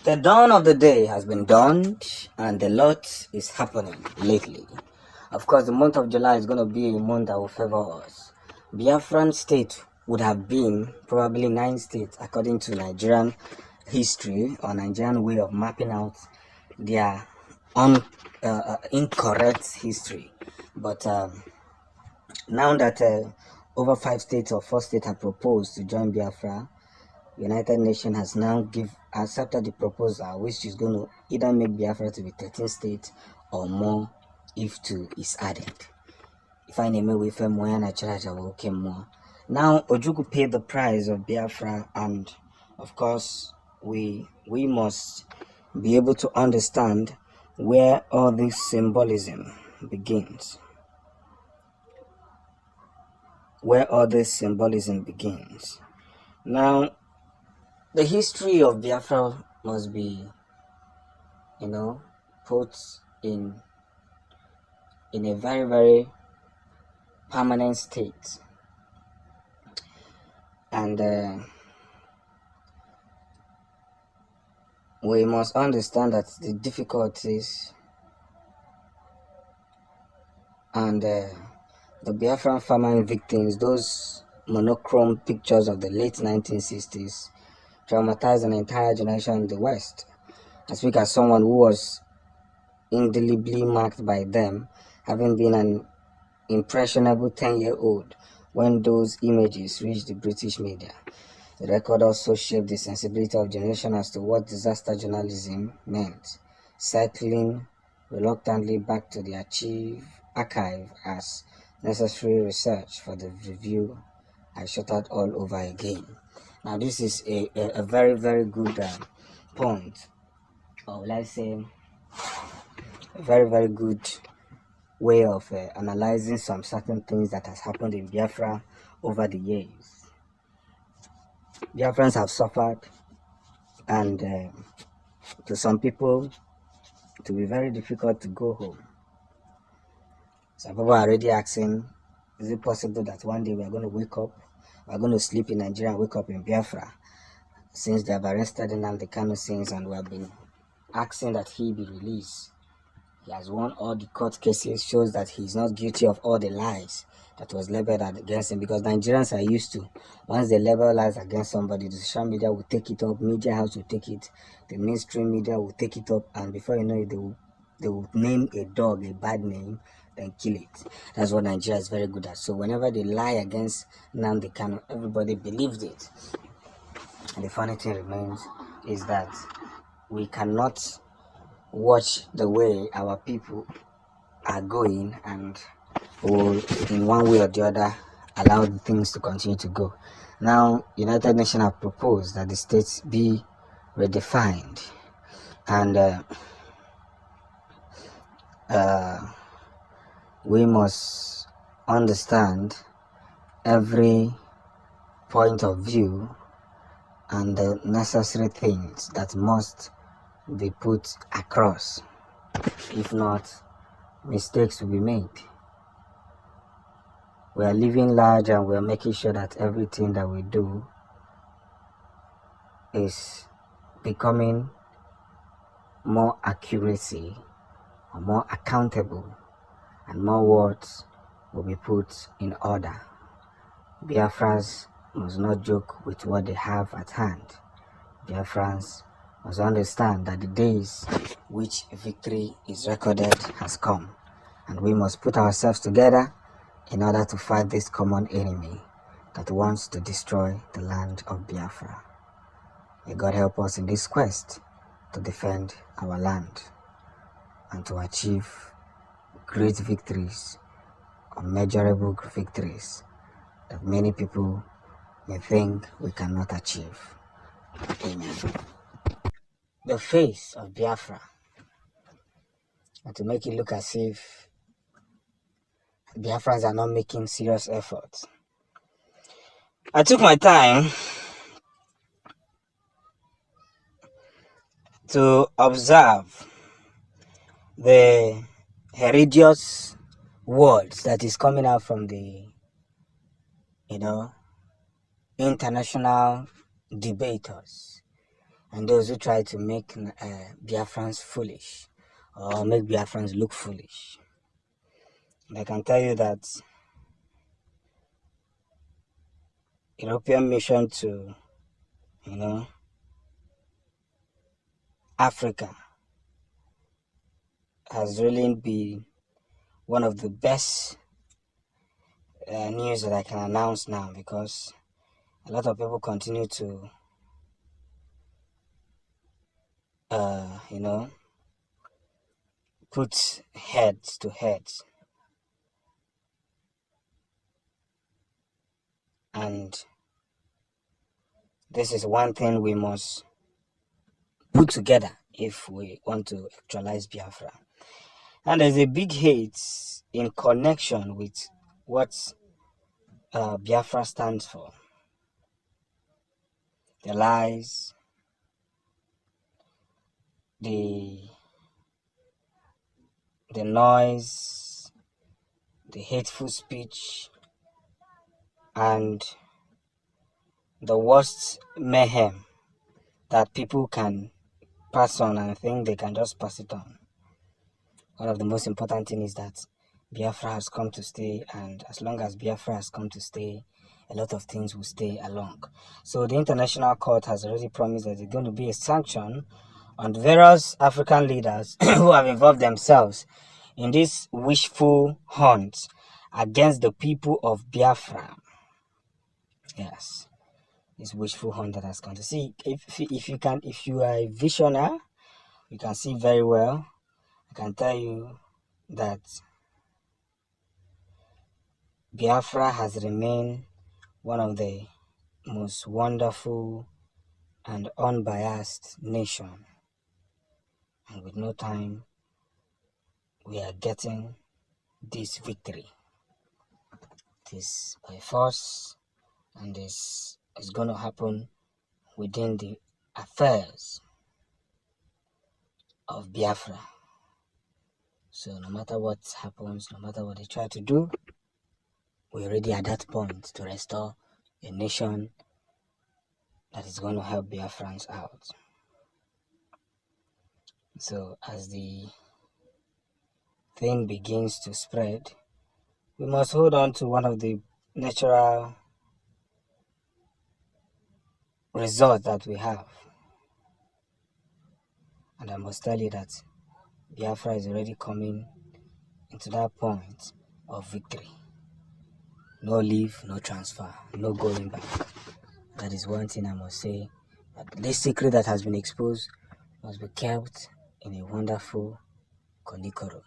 The dawn of the day has been dawned, and a lot is happening lately. Of course, the month of July is going to be a month that will favor us. Biafran state would have been probably 9 states according to Nigerian history or Nigerian way of mapping out their incorrect history. But now that over 5 states or 4 states have proposed to join Biafra, United Nations has now accepted the proposal, which is going to either make Biafra to be 13 states or more if 2 is added. If I name it with more. Now Ojuku paid the price of Biafra, and of course we must be able to understand where all this symbolism begins. Now, the history of Biafra must be, put in a very, very permanent state. And we must understand that the difficulties and the Biafran famine victims, those monochrome pictures of the late 1960s, traumatized an entire generation in the West. I speak as someone who was indelibly marked by them, having been an impressionable 10-year-old when those images reached the British media. The record also shaped the sensibility of generation as to what disaster journalism meant, cycling reluctantly back to the archive as necessary research for the review I shuttered all over again. Now, this is a very, very good point, or let's say a very, very good way of analyzing some certain things that has happened in Biafra over the years. Biafrans have suffered, and to some people, it will be very difficult to go home. Some people are already asking, is it possible that one day we are going to wake up, we are going to sleep in Nigeria and wake up in Biafra, since they have arrested Nnamdi Kanu since, and we have been asking that he be released. He has won all the court cases, shows that he is not guilty of all the lies that was leveled against him, because Nigerians are used to, once they level lies against somebody, the social media will take it up, media house will take it, the mainstream media will take it up, and before you know it, they will name a dog a bad name, then kill it. That's what Nigeria is very good at. So whenever they lie against Nnamdi Kanu, everybody believed it. And the funny thing remains is that we cannot watch the way our people are going and will, in one way or the other, allow the things to continue to go. Now, United Nations have proposed that the states be redefined, and we must understand every point of view and the necessary things that must be put across. If not, mistakes will be made. We are living large, and we are making sure that everything that we do is becoming more accuracy or more accountable, and more words will be put in order. Biafrans must not joke with what they have at hand. Biafrans must understand that the days which victory is recorded has come, and we must put ourselves together in order to fight this common enemy that wants to destroy the land of Biafra. May God help us in this quest to defend our land and to achieve great victories, unmeasurable victories that many people may think we cannot achieve. Amen. The face of Biafra, and to make it look as if Biafrans are not making serious efforts. I took my time to observe the horrendous words that is coming out from the, international debaters. and those who try to make Biafrans foolish or make Biafrans look foolish. And I can tell you that European mission to, Africa has really been one of the best news that I can announce now, because a lot of people continue to, put heads to heads, and this is one thing we must put together if we want to actualize Biafra. And there's a big hate in connection with what Biafra stands for. The lies, the noise, the hateful speech, and the worst mayhem that people can pass on and think they can just pass it on. One of the most important things is that Biafra has come to stay, and as long as Biafra has come to stay, a lot of things will stay along. So the International Court has already promised that there's going to be a sanction on various African leaders who have involved themselves in this wishful hunt against the people of Biafra. Yes, this wishful hunt that has come to see. If you are a visionary, you can see very well. I can tell you that Biafra has remained one of the most wonderful and unbiased nation, and with no time we are getting this victory. It is by force, and this is going to happen within the affairs of Biafra. So no matter what happens, no matter what they try to do, we're already at that point to restore a nation that is going to help Biafrans out. So as the thing begins to spread, we must hold on to one of the natural results that we have. And I must tell you that Biafra is already coming into that point of victory. No leave, no transfer, no going back. That is one thing I must say. That this secret that has been exposed must be kept in a wonderful condicorum.